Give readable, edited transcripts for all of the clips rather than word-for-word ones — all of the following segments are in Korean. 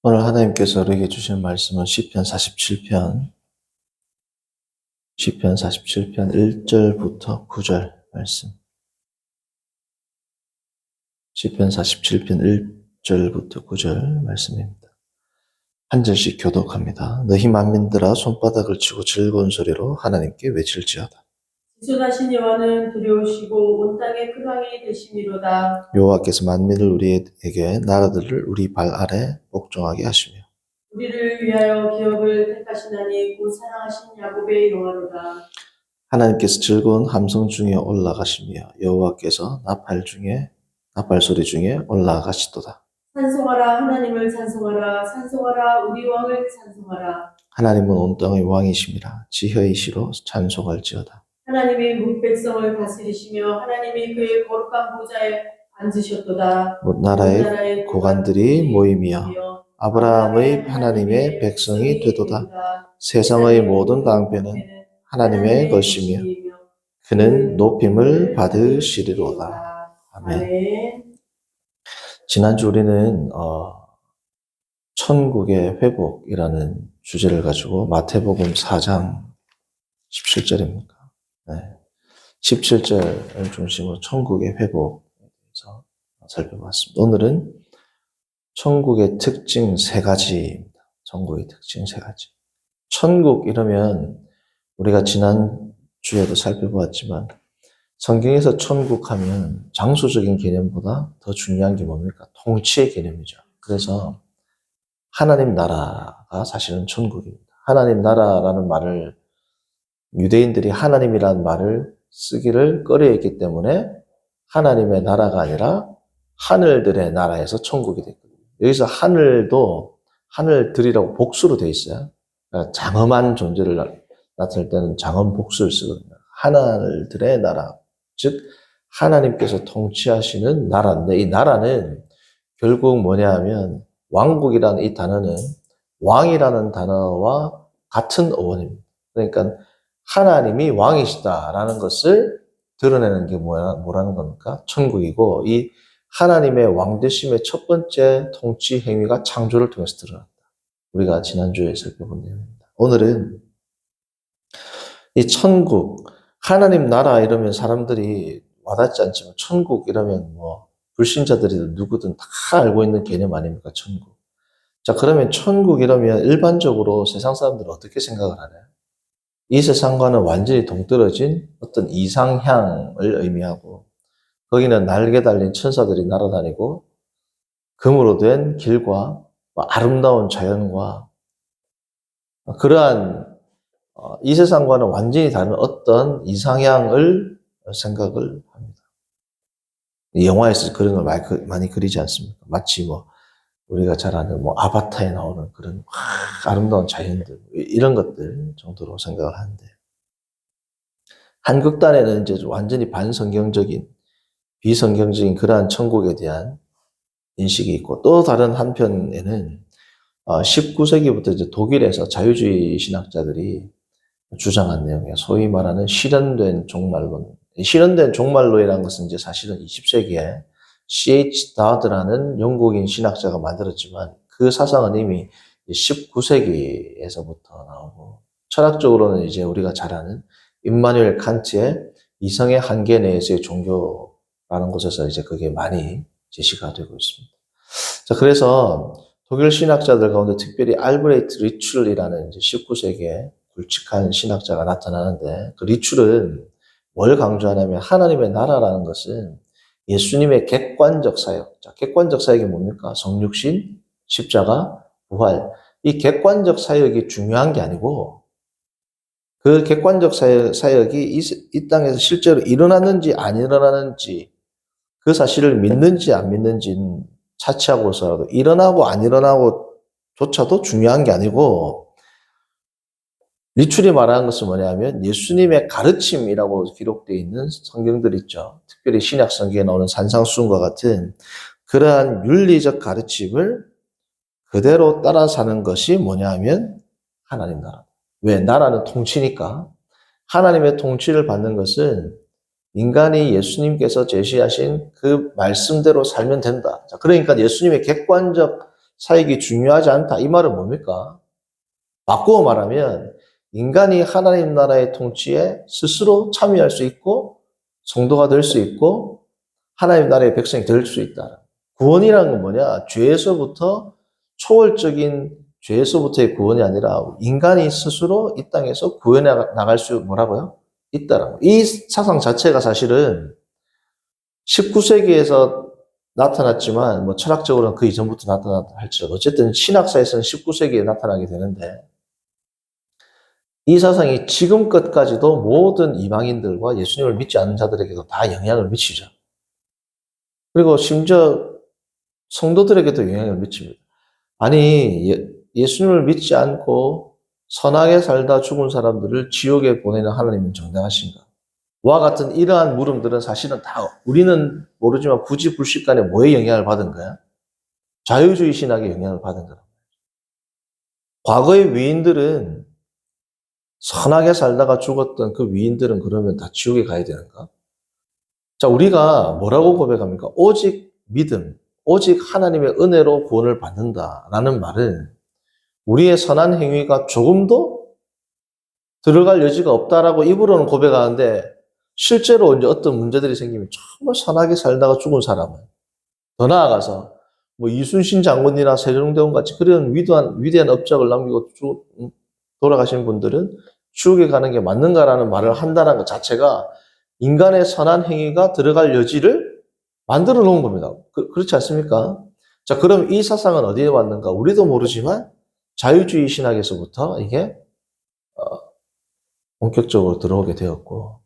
오늘 하나님께서 우리에게 주신 말씀은 시편 47편 1절부터 9절 말씀. 시편 47편 1절부터 9절 말씀입니다. 한 절씩 교독합니다. 너희 만민들아 손바닥을 치고 즐거운 소리로 하나님께 외칠지어다. 지존하신 여호와는 두려우시고 온 땅의 큰 왕이 되심이로다. 여호와께서 만민을 우리에게 나라들을 우리 발 아래 복종하게 하시며 우리를 위하여 기업을 택하시나니 곧 사랑하신 야곱의 여호와로다. 하나님께서 즐거운 함성 중에 올라가시며 여호와께서 나팔 소리 중에 올라가시도다. 찬송하라 하나님을 찬송하라 찬송하라 우리 왕을 찬송하라. 하나님은 온 땅의 왕이심이라 지혜의 시로 찬송할지어다. 하나님이 뭇 백성을 다스리시며 하나님이 그의 거룩한 보좌에 앉으셨도다. 못 나라의 고관들이 모이며 아브라함의 하나님의 백성이 되도다. 세상의 모든 방패는 하나님의 것이며 그는 높임을 받으시리로다. 아멘. 지난주 우리는 천국의 회복이라는 주제를 가지고 마태복음 4장 17절입니까? 네. 17절을 중심으로 천국의 회복에 대해서 살펴봤습니다. 오늘은 천국의 특징 3가지입니다. 천국의 특징 3가지. 천국 이러면 우리가 지난주에도 살펴보았지만 성경에서 천국 하면 장소적인 개념보다 더 중요한 게 뭡니까? 통치의 개념이죠. 그래서 하나님 나라가 사실은 천국입니다. 하나님 나라라는 말을 유대인들이 하나님이라는 말을 쓰기를 꺼려했기 때문에 하나님의 나라가 아니라 하늘들의 나라에서 천국이 됐거든요. 여기서 하늘도 하늘들이라고 복수로 돼 있어요. 그러니까 장엄한 존재를 나타낼 때는 장엄 복수를 쓰거든요. 하늘들의 나라, 즉 하나님께서 통치하시는 나라인데 이 나라는 결국 뭐냐 하면 왕국이라는 이 단어는 왕이라는 단어와 같은 어원입니다. 그러니까 하나님이 왕이시다라는 것을 드러내는 게 뭐라는 겁니까? 천국이고 이 하나님의 왕되심의 첫 번째 통치 행위가 창조를 통해서 드러난다. 우리가 지난주에 살펴본 내용입니다. 오늘은 이 천국, 하나님 나라 이러면 사람들이 와닿지 않지만 천국 이러면 불신자들이든 누구든 다 알고 있는 개념 아닙니까? 천국. 자, 그러면 천국 이러면 일반적으로 세상 사람들은 어떻게 생각을 하나요? 이 세상과는 완전히 동떨어진 어떤 이상향을 의미하고 거기는 날개 달린 천사들이 날아다니고 금으로 된 길과 아름다운 자연과 그러한 이 세상과는 완전히 다른 어떤 이상향을 생각을 합니다. 영화에서 그런 걸 많이 그리지 않습니까? 마치 우리가 잘 아는 아바타에 나오는 그런 아름다운 자연들 이런 것들 정도로 생각을 하는데 한극단에는 이제 완전히 반성경적인 비성경적인 그러한 천국에 대한 인식이 있고 또 다른 한편에는 19세기부터 이제 독일에서 자유주의 신학자들이 주장한 내용이에요. 소위 말하는 실현된 종말론. 실현된 종말론이라는 것은 이제 사실은 20세기에 C.H. 다드라는 영국인 신학자가 만들었지만 그 사상은 이미 19세기에서부터 나오고 철학적으로는 이제 우리가 잘 아는 임마누엘 칸트의 이성의 한계 내에서의 종교라는 곳에서 이제 그게 많이 제시가 되고 있습니다. 자, 그래서 독일 신학자들 가운데 특별히 알브레이트 리출이라는 19세기에 굵직한 신학자가 나타나는데 그 리출은 뭘 강조하냐면 하나님의 나라라는 것은 예수님의 객관적 사역. 자, 객관적 사역이 뭡니까? 성육신, 십자가, 부활. 이 객관적 사역이 중요한 게 아니고 그 객관적 사역이 이 땅에서 실제로 일어났는지 안 일어나는지 그 사실을 믿는지 안 믿는지는 차치하고서라도 일어나고 안 일어나고 조차도 중요한 게 아니고 리출이 말하는 것은 뭐냐면 예수님의 가르침이라고 기록되어 있는 성경들 있죠. 특별히 신약 성경에 나오는 산상수훈과 같은 그러한 윤리적 가르침을 그대로 따라 사는 것이 뭐냐면 하나님 나라. 왜? 나라는 통치니까. 하나님의 통치를 받는 것은 인간이 예수님께서 제시하신 그 말씀대로 살면 된다. 자, 그러니까 예수님의 객관적 사역이 중요하지 않다. 이 말은 뭡니까? 바꾸어 말하면 인간이 하나님 나라의 통치에 스스로 참여할 수 있고 성도가 될 수 있고 하나님 나라의 백성이 될 수 있다. 구원이라는 건 뭐냐? 죄에서부터 초월적인 죄에서부터의 구원이 아니라 인간이 스스로 이 땅에서 구원해 나갈 수 뭐라고요? 있다라고. 이 사상 자체가 사실은 19세기에서 나타났지만 뭐 철학적으로는 그 이전부터 나타났다 할지라도 어쨌든 신학사에서는 19세기에 나타나게 되는데 이 사상이 지금껏까지도 모든 이방인들과 예수님을 믿지 않는 자들에게도 다 영향을 미치죠. 그리고 심지어 성도들에게도 영향을 미칩니다. 아니 예수님을 믿지 않고 선하게 살다 죽은 사람들을 지옥에 보내는 하나님은 정당하신가? 와 같은 이러한 물음들은 사실은 다 우리는 모르지만 부지불식간에 뭐에 영향을 받은 거야? 자유주의 신학에 영향을 받은 거라. 과거의 위인들은 선하게 살다가 죽었던 그 위인들은 그러면 다 지옥에 가야 되는가? 자, 우리가 뭐라고 고백합니까? 오직 믿음, 오직 하나님의 은혜로 구원을 받는다라는 말은 우리의 선한 행위가 조금도 들어갈 여지가 없다라고 입으로는 고백하는데 실제로 이제 어떤 문제들이 생기면 정말 선하게 살다가 죽은 사람은 더 나아가서 뭐 이순신 장군이나 세종대왕 같이 그런 위대한 업적을 남기고 돌아가신 분들은 지옥에 가는 게 맞는가라는 말을 한다는 것 자체가 인간의 선한 행위가 들어갈 여지를 만들어 놓은 겁니다. 그렇지 않습니까? 자, 그럼 이 사상은 어디에 왔는가? 우리도 모르지만 자유주의 신학에서부터 이게 본격적으로 들어오게 되었고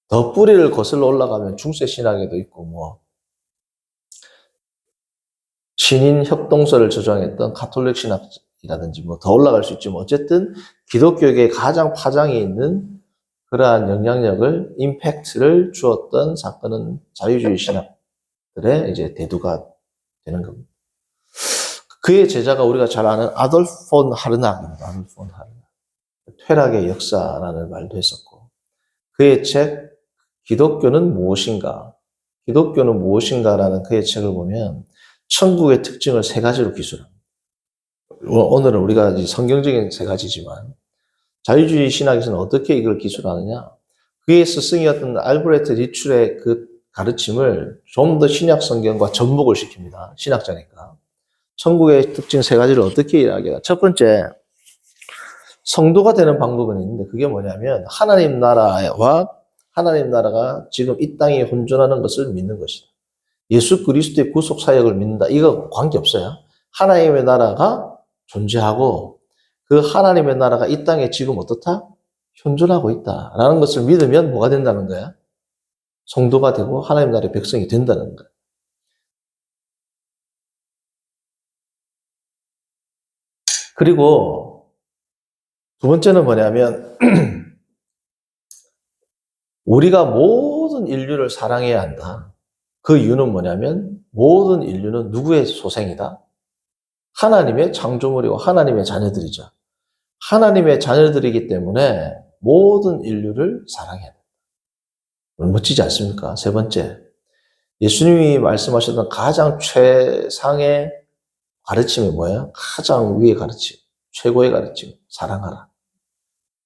더 뿌리를 거슬러 올라가면 중세 신학에도 있고 뭐 신인 협동서를 저장했던 가톨릭 신학이라든지 뭐 더 올라갈 수 있지만 어쨌든 기독교계에 가장 파장이 있는 그러한 영향력을 임팩트를 주었던 사건은 자유주의 신학들의 이제 대두가 되는 겁니다. 그의 제자가 우리가 잘 아는 아돌프 폰 하르낙입니다. 아돌프 폰 하르낙. 퇴락의 역사라는 말도 했었고 그의 책 기독교는 무엇인가? 기독교는 무엇인가라는 그의 책을 보면 천국의 특징을 세 가지로 기술합니다. 오늘은 우리가 성경적인 세 가지지만 자유주의 신학에서는 어떻게 이걸 기술하느냐? 그의 스승이었던 알브레트 리출의 그 가르침을 좀 더 신약 성경과 접목을 시킵니다. 신학자니까. 천국의 특징 세 가지를 어떻게 이야기하냐? 첫 번째, 성도가 되는 방법은 있는데 그게 뭐냐면 하나님 나라와 하나님 나라가 지금 이 땅에 혼존하는 것을 믿는 것이다. 예수 그리스도의 구속 사역을 믿는다. 이거 관계없어요. 하나님의 나라가 존재하고 그 하나님의 나라가 이 땅에 지금 어떻다? 현존하고 있다라는 것을 믿으면 뭐가 된다는 거야? 성도가 되고 하나님 나라의 백성이 된다는 거야. 그리고 두 번째는 뭐냐면 우리가 모든 인류를 사랑해야 한다. 그 이유는 뭐냐면 모든 인류는 누구의 소생이다? 하나님의 창조물이고 하나님의 자녀들이죠. 하나님의 자녀들이기 때문에 모든 인류를 사랑해야 된다. 멋지지 않습니까? 세 번째, 예수님이 말씀하셨던 가장 최상의 가르침이 뭐예요? 가장 위의 가르침, 최고의 가르침, 사랑하라.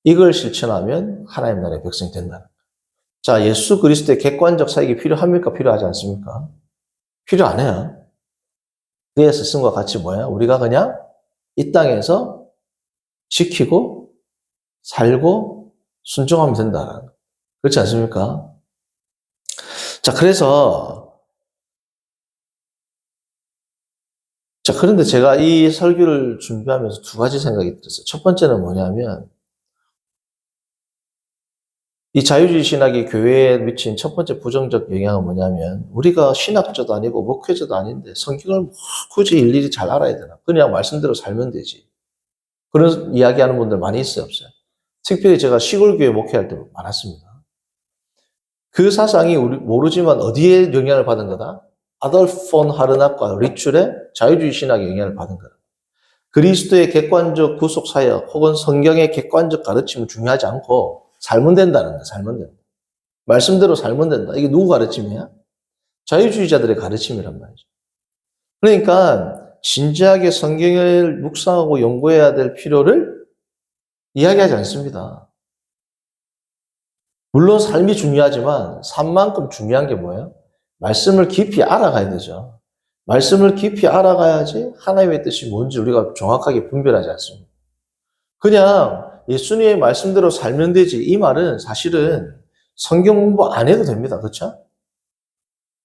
이걸 실천하면 하나님 나라의 백성이 된다는 거예요. 자, 예수 그리스도의 객관적 사역이 필요합니까? 필요하지 않습니까? 필요 안 해요. 그의 스승과 같이 뭐야? 우리가 그냥 이 땅에서 지키고 살고 순종하면 된다. 그렇지 않습니까? 자, 그런데 제가 이 설교를 준비하면서 두 가지 생각이 들었어요. 첫 번째는 뭐냐면 이 자유주의 신학이 교회에 미친 첫 번째 부정적 영향은 뭐냐면 우리가 신학자도 아니고 목회자도 아닌데 성경을 굳이 일일이 잘 알아야 되나? 그냥 말씀대로 살면 되지. 그런 이야기하는 분들 많이 있어요, 없어요? 특별히 제가 시골교회 목회할 때 많았습니다. 그 사상이 우리 모르지만 어디에 영향을 받은 거다? 아돌프 폰 하르낙과 리출의 자유주의 신학에 영향을 받은 거다. 그리스도의 객관적 구속 사역 혹은 성경의 객관적 가르침은 중요하지 않고 살면 된다는 거야. 살면 된다. 말씀대로 살면 된다. 이게 누구 가르침이야? 자유주의자들의 가르침이란 말이죠. 그러니까 진지하게 성경을 묵상하고 연구해야 될 필요를 이야기하지 않습니다. 물론 삶이 중요하지만 삶만큼 중요한 게 뭐예요? 말씀을 깊이 알아가야 되죠. 말씀을 깊이 알아가야지 하나님의 뜻이 뭔지 우리가 정확하게 분별하지 않습니다. 그냥 예수님의 말씀대로 살면 되지. 이 말은 사실은 성경 공부 안 해도 됩니다. 그렇죠?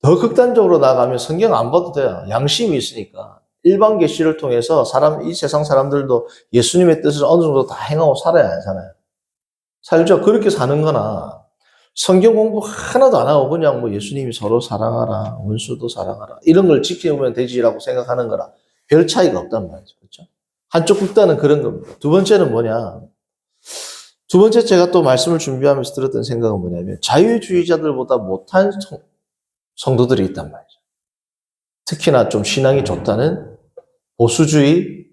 더 극단적으로 나가면 성경 안 봐도 돼요. 양심이 있으니까. 일반 계시를 통해서 이 세상 사람들도 예수님의 뜻을 어느 정도 다 행하고 살아야 하잖아요. 살죠. 그렇게 사는 거나 성경 공부 하나도 안 하고 그냥 뭐 예수님이 서로 사랑하라, 원수도 사랑하라 이런 걸 지켜보면 되지라고 생각하는 거라 별 차이가 없단 말이죠. 그렇죠? 한쪽 극단은 그런 겁니다. 두 번째는 뭐냐? 두 번째 제가 또 말씀을 준비하면서 들었던 생각은 뭐냐면 자유주의자들보다 못한 성도들이 있단 말이죠. 특히나 좀 신앙이 좋다는 보수주의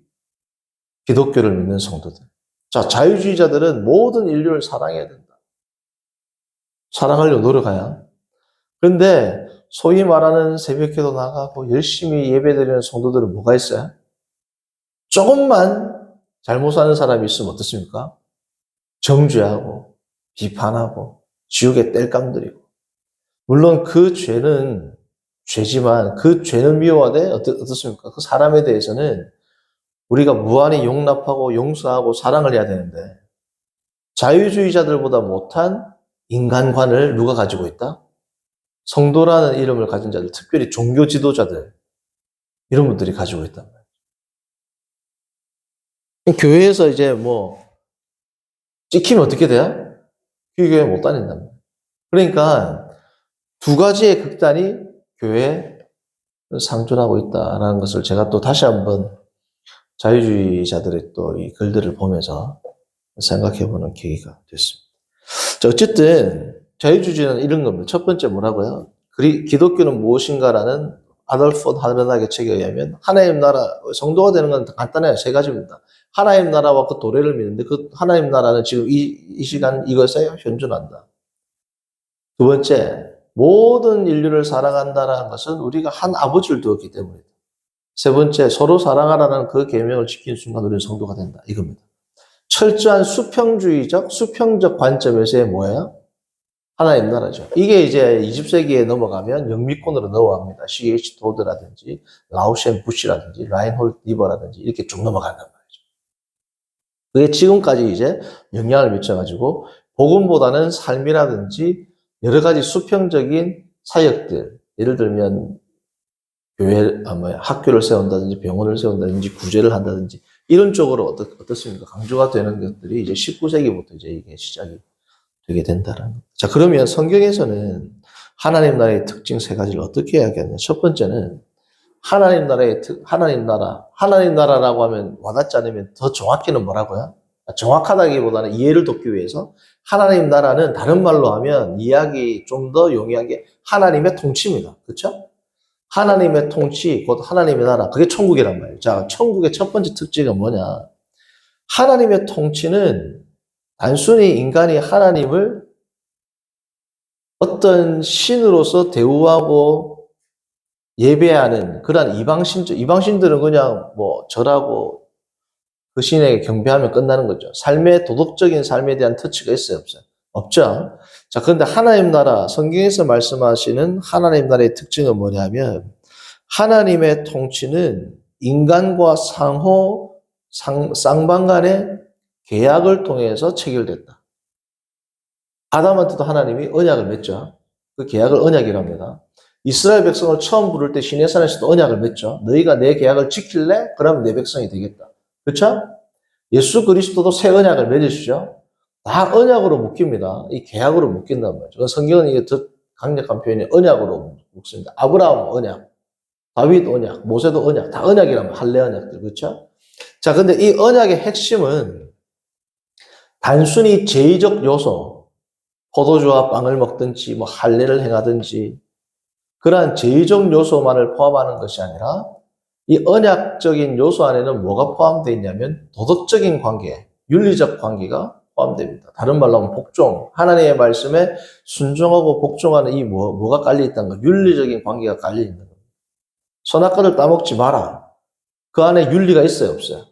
기독교를 믿는 성도들. 자, 자유주의자들은 모든 인류를 사랑해야 된다. 사랑하려고 노력해야. 그런데 소위 말하는 새벽기도 나가고 열심히 예배드리는 성도들은 뭐가 있어요? 조금만 잘못 사는 사람이 있으면 어떻습니까? 정죄하고 비판하고 지옥에 뗄감들이고. 물론 그 죄는 죄지만 그 죄는 미워하되 어떻습니까? 그 사람에 대해서는 우리가 무한히 용납하고 용서하고 사랑을 해야 되는데 자유주의자들보다 못한 인간관을 누가 가지고 있다? 성도라는 이름을 가진 자들, 특별히 종교 지도자들 이런 분들이 가지고 있단 말이에요. 교회에서 이제 뭐 찍히면 어떻게 돼요? 그 교회 못 다닌단 말이에요. 그러니까 두 가지의 극단이 교회에 상존하고 있다라는 것을 제가 또 다시 한번 자유주의자들의 또 이 글들을 보면서 생각해보는 계기가 됐습니다. 자, 어쨌든 자유주의는 이런 겁니다. 첫 번째 뭐라고요? 기독교는 무엇인가라는 아돌프 하르낙의 책에 의하면 하나님 나라, 성도가 되는 건 간단해요. 세 가지입니다. 하나님 나라와 그 도래를 믿는데 그 하나님 나라는 지금 이 시간 이것에 현존한다. 두 번째, 모든 인류를 사랑한다는 것은 우리가 한 아버지를 두었기 때문이다. 세 번째, 서로 사랑하라는 그 계명을 지키는 순간 우리는 성도가 된다. 이겁니다. 철저한 수평적 관점에서의 뭐예요? 하나님 나라죠. 이게 이제 20세기에 넘어가면 영미권으로 넘어갑니다. C.H. 도드라든지, 라우셴 부시라든지, 라인홀트 리버라든지 이렇게 쭉 넘어간단 말이죠. 그게 지금까지 이제 영향을 미쳐가지고 복음보다는 삶이라든지 여러 가지 수평적인 사역들, 예를 들면 학교를 세운다든지 병원을 세운다든지 구제를 한다든지 이런 쪽으로 어떻습니까? 강조가 되는 것들이 이제 19세기부터 이제 이게 시작이 되게 된다라는 거. 자, 그러면 성경에서는 하나님 나라의 특징 세 가지를 어떻게 이야기하냐? 첫 번째는 하나님 나라라고 하면 와닿지 않으면 더 정확히는 뭐라고요? 정확하다기보다는 이해를 돕기 위해서 하나님 나라는 다른 말로 하면 이야기 좀 더 용이하게 하나님의 통치입니다. 그렇죠? 하나님의 통치, 곧 하나님의 나라, 그게 천국이란 말이에요. 자, 천국의 첫 번째 특징은 뭐냐? 하나님의 통치는 단순히 인간이 하나님을 어떤 신으로서 대우하고 예배하는 그러한 이방신들은 그냥 뭐 절하고 그 신에게 경배하면 끝나는 거죠. 도덕적인 삶에 대한 터치가 있어요, 없어요? 없죠. 자, 그런데 하나님 나라, 성경에서 말씀하시는 하나님 나라의 특징은 뭐냐면, 하나님의 통치는 인간과 쌍방 간의 계약을 통해서 체결됐다. 아담한테도 하나님이 언약을 맺죠. 그 계약을 언약이라고 합니다. 이스라엘 백성을 처음 부를 때 시내산에서도 언약을 맺죠. 너희가 내 계약을 지킬래? 그러면 내 백성이 되겠다. 그렇죠? 예수 그리스도도 새 언약을 맺으시죠. 다 언약으로 묶입니다. 이 계약으로 묶인단 말이죠. 성경은 이게 더 강력한 표현이 언약으로 묶습니다. 아브라함 언약, 다윗 언약, 모세도 언약, 다 언약이라면 할례 언약들, 그렇죠? 자, 근데 이 언약의 핵심은 단순히 제의적 요소, 포도주와 빵을 먹든지, 뭐 할례를 행하든지, 그러한 제의적 요소만을 포함하는 것이 아니라 이 언약적인 요소 안에는 뭐가 포함되어 있냐면 도덕적인 관계, 윤리적 관계가 포함됩니다. 다른 말로 하면 복종, 하나님의 말씀에 순종하고 복종하는 이 뭐가 깔려 있다는 거, 윤리적인 관계가 깔려 있는 겁니다. 선악과를 따먹지 마라. 그 안에 윤리가 있어요, 없어요?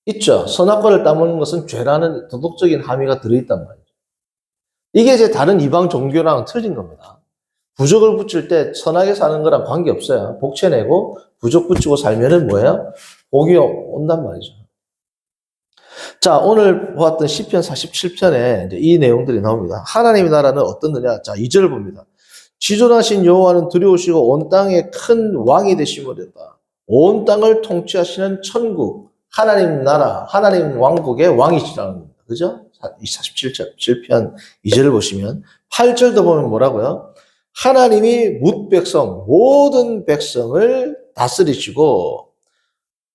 있죠. 선악과를 따먹는 것은 죄라는 도덕적인 함의가 들어있단 말이죠. 이게 이제 다른 이방 종교랑 틀린 겁니다. 부적을 붙일 때 선하게 사는 거랑 관계없어요. 복채내고 부적 붙이고 살면은 뭐예요? 복이 온단 말이죠. 자, 오늘 보았던 시편 47편에 이제 이 내용들이 나옵니다. 하나님의 나라는 어떻느냐? 자, 2절을 봅니다. 지존하신 여호와는 두려우시고 온 땅에 큰 왕이 되심으로다. 온 땅을 통치하시는 천국, 하나님 나라, 하나님 왕국의 왕이시라는 겁니다. 그죠? 47절, 7편 2절을 보시면 8절도 보면 뭐라고요? 하나님이 뭇 백성, 모든 백성을 다스리시고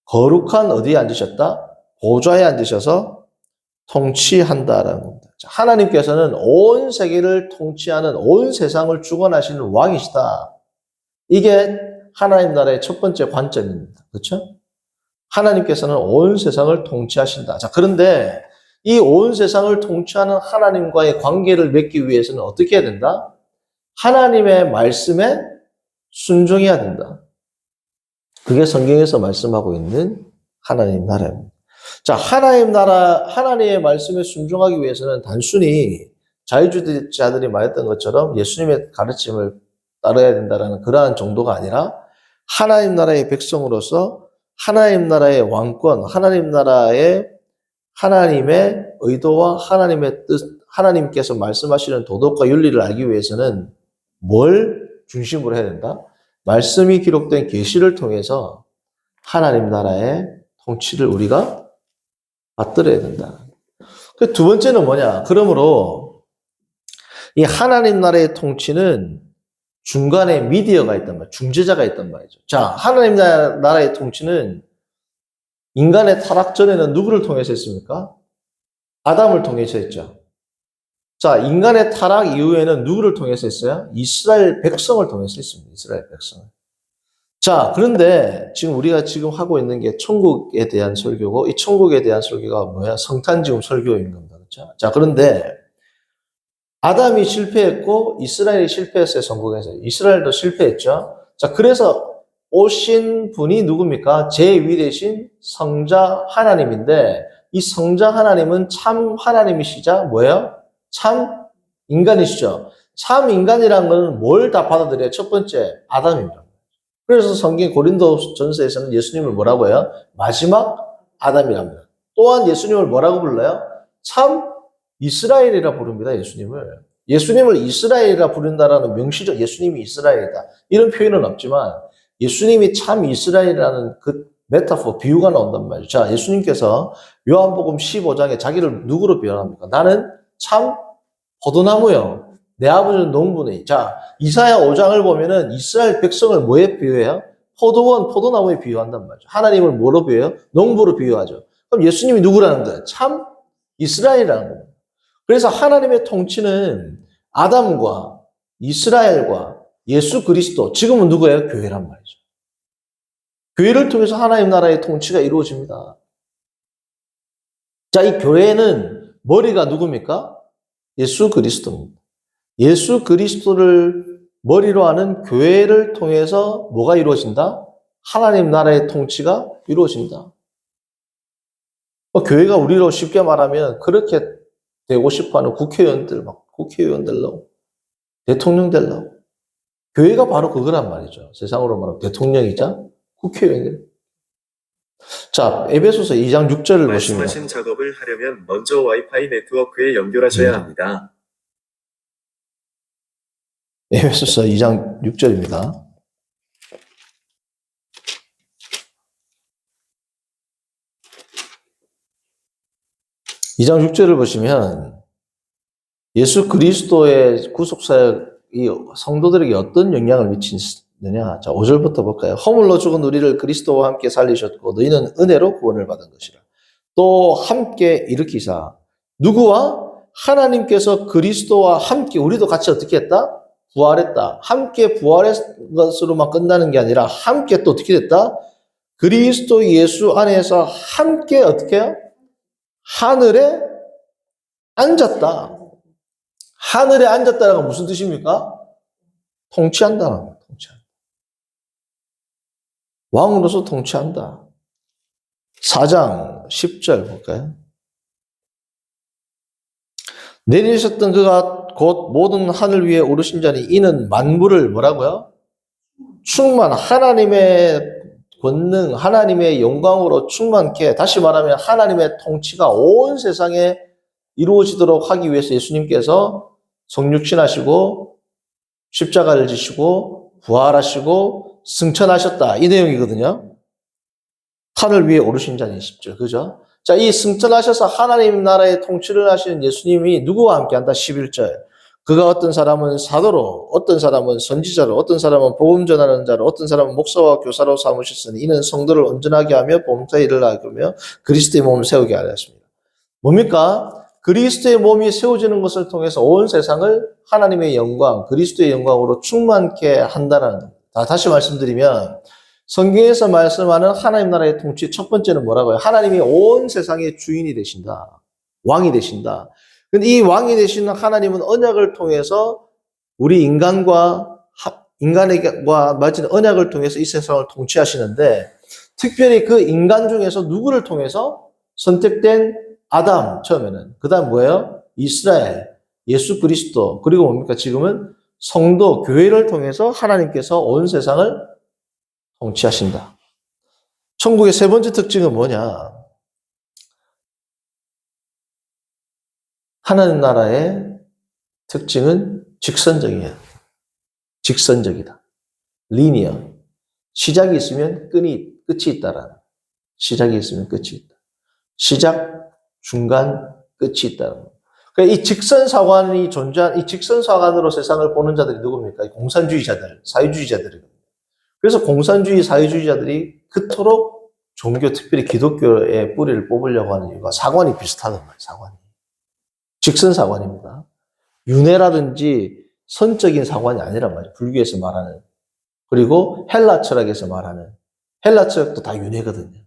거룩한 어디에 앉으셨다? 보좌에 앉으셔서 통치한다라는 겁니다. 하나님께서는 온 세계를 통치하는 온 세상을 주관하시는 왕이시다. 이게 하나님 나라의 첫 번째 관점입니다. 그렇죠? 하나님께서는 온 세상을 통치하신다. 자, 그런데 이 온 세상을 통치하는 하나님과의 관계를 맺기 위해서는 어떻게 해야 된다? 하나님의 말씀에 순종해야 된다. 그게 성경에서 말씀하고 있는 하나님 나라입니다. 자, 하나님 나라, 하나님의 말씀에 순종하기 위해서는 단순히 자유주의자들이 말했던 것처럼 예수님의 가르침을 따라야 된다는 그러한 정도가 아니라 하나님 나라의 백성으로서 하나님 나라의 왕권, 하나님 나라의 하나님의 의도와 하나님의 뜻, 하나님께서 말씀하시는 도덕과 윤리를 알기 위해서는 뭘 중심으로 해야 된다? 말씀이 기록된 계시를 통해서 하나님 나라의 통치를 우리가 받들어야 된다. 그 두 번째는 뭐냐? 그러므로 이 하나님 나라의 통치는 중간에 미디어가 있단 말이죠. 중재자가 있단 말이죠. 자, 하나님 나라의 통치는 인간의 타락 전에는 누구를 통해서 했습니까? 아담을 통해서 했죠. 자, 인간의 타락 이후에는 누구를 통해서 했어요? 이스라엘 백성을 통해서 했습니다. 이스라엘 백성을. 자, 그런데 지금 우리가 지금 하고 있는 게 천국에 대한 설교고, 이 천국에 대한 설교가 뭐야? 성탄지금 설교인 겁니다. 그렇죠? 자, 그런데 아담이 실패했고 이스라엘이 실패했어요. 성공했어요. 이스라엘도 실패했죠. 자, 그래서 오신 분이 누굽니까? 제2 대신 성자 하나님인데 이 성자 하나님은 참 하나님이시자 뭐예요? 참 인간이시죠. 참 인간이라는 것은 뭘 다 받아들여요? 첫 번째, 아담입니다. 그래서 성경 고린도전서에서는 예수님을 뭐라고 해요? 마지막 아담이랍니다. 또한 예수님을 뭐라고 불러요? 참 이스라엘이라 부릅니다. 예수님을. 예수님을 이스라엘이라 부른다라는 명시적 예수님이 이스라엘이다. 이런 표현은 없지만 예수님이 참 이스라엘이라는 그 메타포, 비유가 나온단 말이죠. 자, 예수님께서 요한복음 15장에 자기를 누구로 표현합니까? 나는 참 포도나무요. 내 아버지는 농부네. 자, 이사야 5장을 보면은 이스라엘 백성을 뭐에 비유해요? 포도원, 포도나무에 비유한단 말이죠. 하나님을 뭐로 비유해요? 농부로 비유하죠. 그럼 예수님이 누구라는 거예요? 참 이스라엘이라는 거예요. 그래서 하나님의 통치는 아담과 이스라엘과 예수 그리스도, 지금은 누구예요? 교회란 말이죠. 교회를 통해서 하나님 나라의 통치가 이루어집니다. 자, 이 교회는 머리가 누굽니까? 예수 그리스도입니다. 예수 그리스도를 머리로 하는 교회를 통해서 뭐가 이루어진다? 하나님 나라의 통치가 이루어진다. 교회가 우리로 쉽게 말하면 그렇게 되고 싶어하는 국회의원들, 막 국회의원들로 대통령 되려고. 교회가 바로 그거란 말이죠. 세상으로 말하면 대통령이자 국회의원들. 자, 에베소서 2장 6절을 보시면 말씀하신 작업을 하려면 먼저 와이파이 네트워크에 연결하셔야 합니다. 에베소서 2장 6절입니다. 이 장 6절을 보시면 예수 그리스도의 구속사역이 성도들에게 어떤 영향을 미치느냐. 자, 5절부터 볼까요? 허물로 죽은 우리를 그리스도와 함께 살리셨고 너희는 은혜로 구원을 받은 것이라. 또 함께 일으키사 누구와? 하나님께서 그리스도와 함께 우리도 같이 어떻게 했다? 부활했다. 함께 부활한 것으로만 끝나는 게 아니라 함께 또 어떻게 됐다? 그리스도 예수 안에서 함께 어떻게 해요? 하늘에 앉았다. 하늘에 앉았다는 건 무슨 뜻입니까? 통치한다는 거예요. 통치한다. 왕으로서 통치한다. 4장 10절 볼까요? 내리셨던 그가 곧 모든 하늘 위에 오르신 자니 이는 만물을 뭐라고요? 하나님의 권능, 하나님의 영광으로 충만케, 다시 말하면 하나님의 통치가 온 세상에 이루어지도록 하기 위해서 예수님께서 성육신하시고 십자가를 지시고 부활하시고 승천하셨다. 이 내용이거든요. 하늘 위에 오르신 자니 10절. 그죠? 자, 이 승천하셔서 하나님 나라의 통치를 하시는 예수님이 누구와 함께 한다? 11절. 그가 어떤 사람은 사도로, 어떤 사람은 선지자로, 어떤 사람은 복음 전하는 자로, 어떤 사람은 목사와 교사로 삼으셨으니 이는 성도를 온전하게 하며 봉사의 일을 하며 그리스도의 몸을 세우게 하였습니다. 뭡니까? 그리스도의 몸이 세워지는 것을 통해서 온 세상을 하나님의 영광, 그리스도의 영광으로 충만케 한다는 겁니다. 다시 말씀드리면 성경에서 말씀하는 하나님 나라의 통치 첫 번째는 뭐라고요? 하나님이 온 세상의 주인이 되신다. 왕이 되신다. 근데 이 왕이 되시는 하나님은 언약을 통해서 우리 인간과 맺은 언약을 통해서 이 세상을 통치하시는데 특별히 그 인간 중에서 누구를 통해서 선택된 아담 처음에는 그 다음 뭐예요? 이스라엘, 예수 그리스도 그리고 뭡니까? 지금은 성도, 교회를 통해서 하나님께서 온 세상을 통치하신다. 천국의 세 번째 특징은 뭐냐? 하나님 나라의 특징은 직선적이에요. 직선적이다. 리니어. 시작이 있으면 끝이 있다라는. 시작이 있으면 끝이 있다. 시작, 중간, 끝이 있다는. 그러니까 이 직선사관이 존재한, 이 직선사관으로 세상을 보는 자들이 누굽니까? 공산주의자들, 사회주의자들이거든요. 그래서 공산주의, 사회주의자들이 그토록 종교, 특별히 기독교의 뿌리를 뽑으려고 하는 이유가 사관이 비슷하단 말이에요, 사관이. 직선사관입니다. 윤회라든지 선적인 사관이 아니란 말이에요. 불교에서 말하는. 그리고 헬라 철학에서 말하는. 헬라 철학도 다 윤회거든요.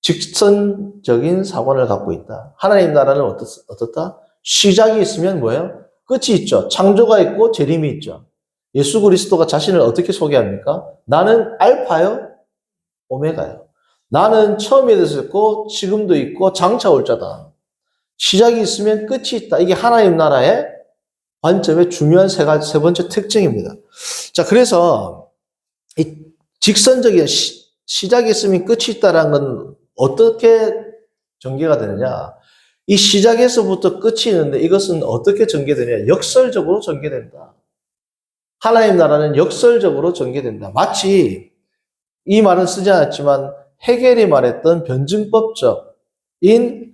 직선적인 사관을 갖고 있다. 하나님 나라는 어떻다? 시작이 있으면 뭐예요? 끝이 있죠. 창조가 있고 재림이 있죠. 예수 그리스도가 자신을 어떻게 소개합니까? 나는 알파요, 오메가요. 나는 처음에도 있었고 지금도 있고 장차 올 자다. 시작이 있으면 끝이 있다. 이게 하나님 나라의 관점의 중요한 세 번째 특징입니다. 자, 그래서 이 직선적인 시작이 있으면 끝이 있다라는 건 어떻게 전개가 되느냐? 이 시작에서부터 끝이 있는데 이것은 어떻게 전개되냐? 역설적으로 전개된다. 하나님 나라는 역설적으로 전개된다. 마치 이 말은 쓰지 않았지만 헤겔이 말했던 변증법적인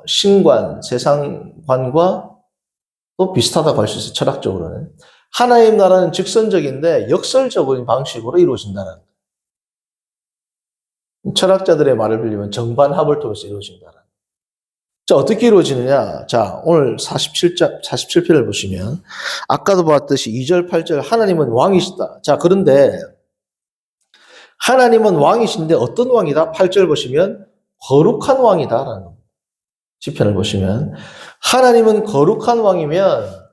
신관, 세상관과 또 비슷하다고 할 수 있어요. 철학적으로는. 하나님 나라는 직선적인데 역설적인 방식으로 이루어진다는 거예요. 철학자들의 말을 빌리면 정반합을 통해서 이루어진다는 거예요. 자, 어떻게 이루어지느냐? 자, 오늘 47편을 보시면 아까도 봤듯이 2절, 8절 하나님은 왕이시다. 자, 그런데 하나님은 왕이신데 어떤 왕이다? 8절 보시면 거룩한 왕이다라는 겁니다. 시편을 보시면 하나님은 거룩한 왕이면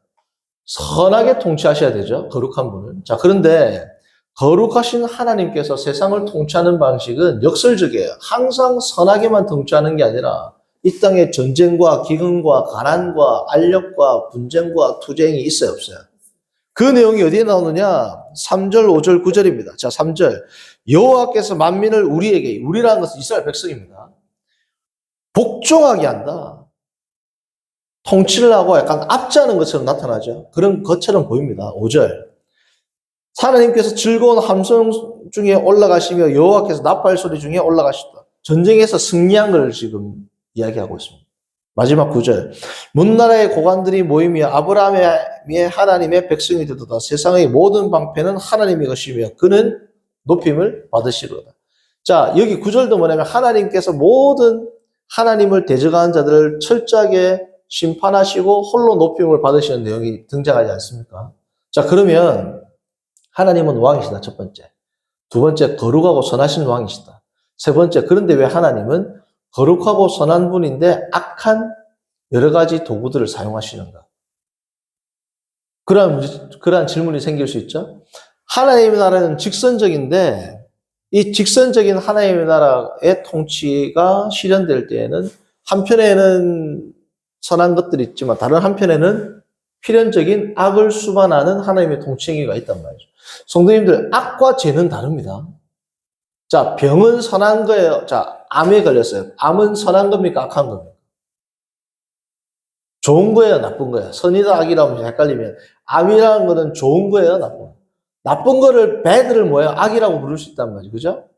선하게 통치하셔야 되죠. 거룩한 분은. 자, 그런데 거룩하신 하나님께서 세상을 통치하는 방식은 역설적이에요. 항상 선하게만 통치하는 게 아니라 이 땅에 전쟁과 기근과 가난과 알력과 분쟁과 투쟁이 있어요, 없어요? 그 내용이 어디에 나오느냐? 3절, 5절, 9절입니다. 자, 3절. 여호와께서 만민을 우리라는 것은 이스라엘 백성입니다. 복종하게 한다. 통치를 하고 약간 압제하는 것처럼 나타나죠. 그런 것처럼 보입니다. 5절. 하나님께서 즐거운 함성 중에 올라가시며 여호와께서 나팔 소리 중에 올라가시다. 전쟁에서 승리한 걸 지금 이야기하고 있습니다. 마지막 9절. 문나라의 고관들이 모이며 아브라함의 하나님의 백성이 되도다. 세상의 모든 방패는 하나님의 것이며 그는 높임을 받으시로다. 자, 여기 9절도 뭐냐면 하나님께서 모든 하나님을 대적하는 자들을 철저하게 심판하시고 홀로 높임을 받으시는 내용이 등장하지 않습니까? 자, 그러면 하나님은 왕이시다, 첫 번째. 두 번째, 거룩하고 선하신 왕이시다. 세 번째, 그런데 왜 하나님은 거룩하고 선한 분인데 악한 여러 가지 도구들을 사용하시는가? 그러한 질문이 생길 수 있죠? 하나님의 나라는 직선적인데 이 직선적인 하나님의 나라의 통치가 실현될 때에는 한편에는 선한 것들이 있지만 다른 한편에는 필연적인 악을 수반하는 하나님의 통치행위가 있단 말이죠. 성도님들, 악과 죄는 다릅니다. 자, 병은 선한 거예요. 자, 암에 걸렸어요. 암은 선한 겁니까? 악한 겁니까? 좋은 거예요? 나쁜 거예요? 선이다 악이라고 헷갈리면 암이라는 거는 좋은 거예요? 나쁜 거예요? 나쁜 거를 bad를 뭐예요? 악이라고 부를 수 있단 말이죠. 그죠?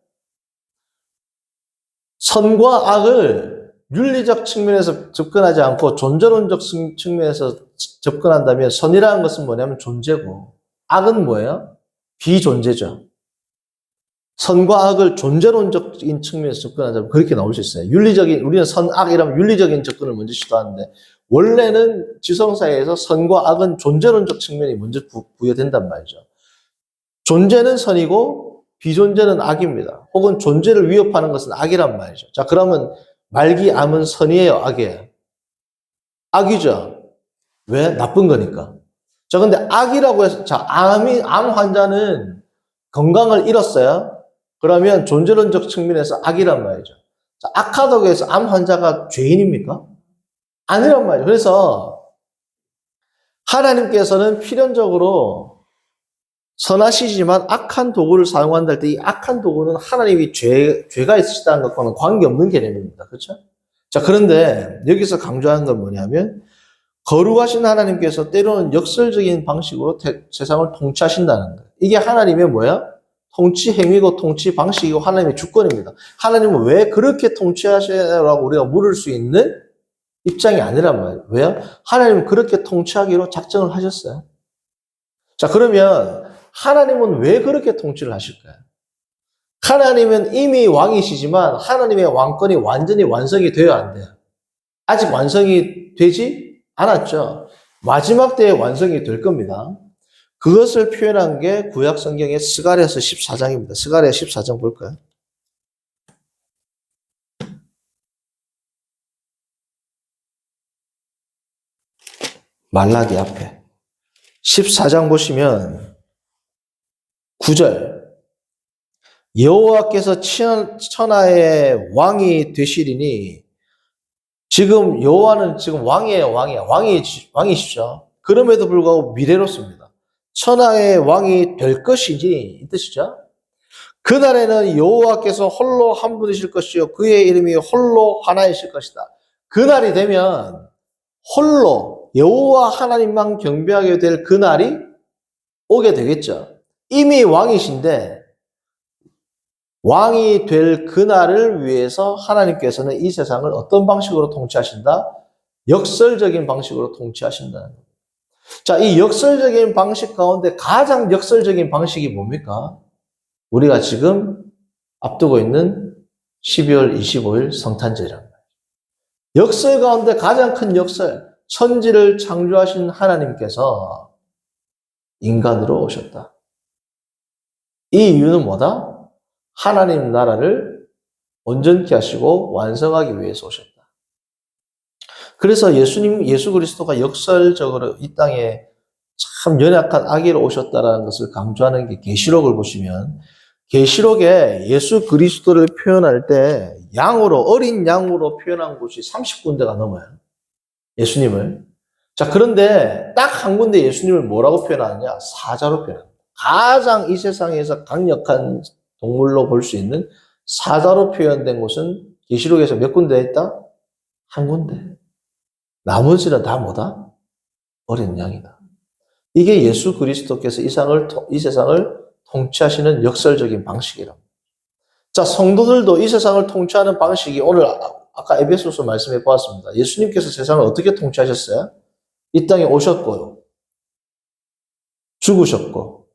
선과 악을 윤리적 측면에서 접근하지 않고 존재론적 측면에서 접근한다면 선이라는 것은 뭐냐면 존재고 악은 뭐예요? 비존재죠. 선과 악을 존재론적인 측면에서 접근하자면 그렇게 나올 수 있어요. 우리는 선, 악이라면 윤리적인 접근을 먼저 시도하는데 원래는 지성사회에서 선과 악은 존재론적 측면이 먼저 부여된단 말이죠. 존재는 선이고 비존재는 악입니다. 혹은 존재를 위협하는 것은 악이란 말이죠. 자, 그러면 말기 암은 선이에요, 악이에요? 악이죠. 왜? 나쁜 거니까. 자, 근데 악이라고 해서, 자, 암 환자는 건강을 잃었어요? 그러면 존재론적 측면에서 악이란 말이죠. 자, 악하다고 해서 암 환자가 죄인입니까? 아니란 말이죠. 그래서 하나님께서는 필연적으로 선하시지만 악한 도구를 사용한다 할 때 이 악한 도구는 하나님이 죄가 있으시다는 것과는 관계없는 개념입니다. 그렇죠? 자, 그런데 여기서 강조하는 건 뭐냐면 거룩하신 하나님께서 때로는 역설적인 방식으로 세상을 통치하신다는 거예요. 이게 하나님의 뭐야? 통치 행위고 통치 방식이고 하나님의 주권입니다. 하나님은 왜 그렇게 통치하시라고 우리가 물을 수 있는 입장이 아니란 말이에요. 왜요? 하나님은 그렇게 통치하기로 작정을 하셨어요. 자, 그러면 하나님은 왜 그렇게 통치를 하실까요? 하나님은 이미 왕이시지만 하나님의 왕권이 완전히 완성이 되어야 안 돼요. 아직 완성이 되지 않았죠. 마지막 때에 완성이 될 겁니다. 그것을 표현한 게 구약 성경의 스가랴서 14장입니다. 스가랴 14장 볼까요? 말라기 앞에 14장 보시면 9절 여호와께서 천하의 왕이 되시리니 지금 여호와는 지금 왕이에요. 왕이시죠. 그럼에도 불구하고 미래로습니다. 천하의 왕이 될 것이니 이 뜻이죠. 그날에는 여호와께서 홀로 한 분이실 것이요 그의 이름이 홀로 하나이실 것이다. 그날이 되면 홀로 여호와 하나님만 경배하게 될 그날이 오게 되겠죠. 이미 왕이신데 왕이 될 그날을 위해서 하나님께서는 이 세상을 어떤 방식으로 통치하신다? 역설적인 방식으로 통치하신다는 겁니다. 자, 이 역설적인 방식 가운데 가장 역설적인 방식이 뭡니까? 우리가 지금 앞두고 있는 12월 25일 성탄절이란 말이에요. 역설 가운데 가장 큰 역설, 천지를 창조하신 하나님께서 인간으로 오셨다. 이 이유는 뭐다? 하나님 나라를 온전케 하시고 완성하기 위해서 오셨다. 그래서 예수 그리스도가 역설적으로 이 땅에 참 연약한 아기로 오셨다라는 것을 강조하는 게 계시록을 보시면 계시록에 예수 그리스도를 표현할 때 어린 양으로 표현한 곳이 30군데가 넘어요. 예수님을. 자, 그런데 딱 한 군데 예수님을 뭐라고 표현하느냐? 사자로 표현합니다. 가장 이 세상에서 강력한 동물로 볼 수 있는 사자로 표현된 곳은 계시록에서 몇 군데 있다? 한 군데. 나머지는 다 뭐다? 어린 양이다. 이게 예수 그리스도께서 이 세상을 통치하시는 역설적인 방식이랍니다. 자, 성도들도 이 세상을 통치하는 방식이 오늘 아까 에베소서 말씀해 보았습니다. 예수님께서 세상을 어떻게 통치하셨어요? 이 땅에 오셨고요. 죽으셨고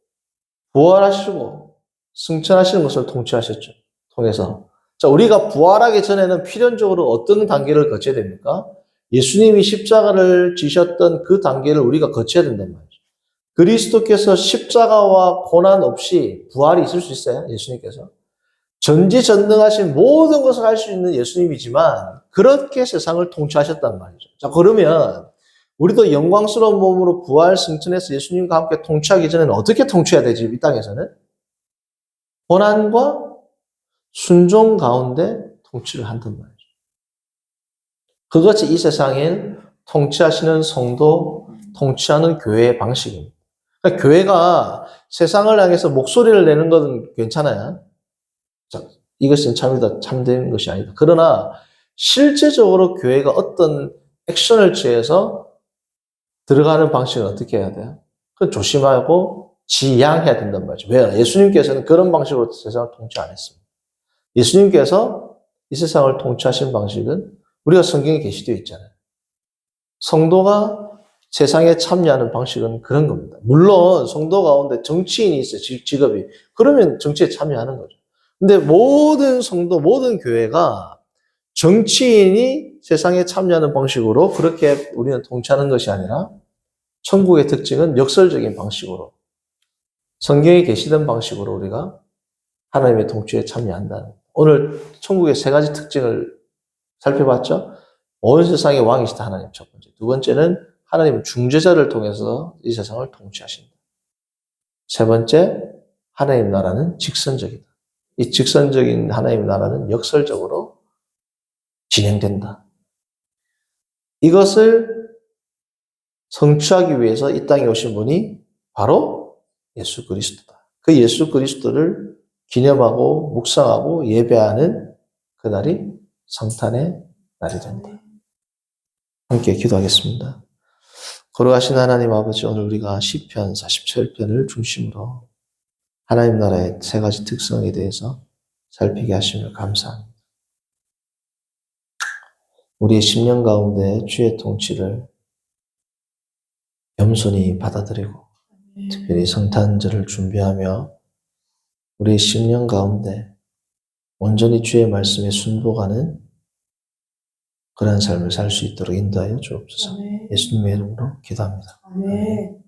부활하시고 승천하시는 것을 통치하셨죠. 통해서. 자, 우리가 부활하기 전에는 필연적으로 어떤 단계를 거쳐야 됩니까? 예수님이 십자가를 지셨던 그 단계를 우리가 거쳐야 된단 말이죠. 그리스도께서 십자가와 고난 없이 부활이 있을 수 있어요? 예수님께서. 전지전능하신 모든 것을 할 수 있는 예수님이지만 그렇게 세상을 통치하셨단 말이죠. 자, 그러면 우리도 영광스러운 몸으로 부활 승천해서 예수님과 함께 통치하기 전에는 어떻게 통치해야 되지? 이 땅에서는? 고난과 순종 가운데 통치를 한단 말이죠. 그것이 이 세상에 통치하시는 성도, 통치하는 교회의 방식입니다. 그러니까 교회가 세상을 향해서 목소리를 내는 것은 괜찮아요. 자, 이것은 참이다, 참된 것이 아니다. 그러나 실제적으로 교회가 어떤 액션을 취해서 들어가는 방식은 어떻게 해야 돼요? 그 조심하고 지양해야 된단 말이죠. 왜? 예수님께서는 그런 방식으로 세상을 통치 안 했습니다. 예수님께서 이 세상을 통치하신 방식은 우리가 성경에 게시되어 있잖아요. 성도가 세상에 참여하는 방식은 그런 겁니다. 물론 성도 가운데 정치인이 있어요. 직업이. 그러면 정치에 참여하는 거죠. 근데 모든 성도, 모든 교회가 정치인이 세상에 참여하는 방식으로 그렇게 우리는 통치하는 것이 아니라 천국의 특징은 역설적인 방식으로 성경에 계시던 방식으로 우리가 하나님의 통치에 참여한다는. 오늘 천국의 세 가지 특징을 살펴봤죠. 온 세상의 왕이시다 하나님 첫 번째. 두 번째는 하나님은 중재자를 통해서 이 세상을 통치하신다. 세 번째, 하나님 나라는 직선적이다. 이 직선적인 하나님 나라는 역설적으로 진행된다. 이것을 성취하기 위해서 이 땅에 오신 분이 바로 예수 그리스도다. 그 예수 그리스도를 기념하고 묵상하고 예배하는 그날이 성탄의 날이 된다. 함께 기도하겠습니다. 거룩하신 하나님 아버지, 오늘 우리가 시편 47편을 중심으로 하나님 나라의 세 가지 특성에 대해서 살피게 하시며 감사합니다. 우리의 10년 가운데 주의 통치를 겸손히 받아들이고 특별히 성탄절을 준비하며 우리의 10년 가운데 온전히 주의 말씀에 순복하는 그런 삶을 살 수 있도록 인도하여 주옵소서. 예수님의 이름으로 기도합니다. 아멘.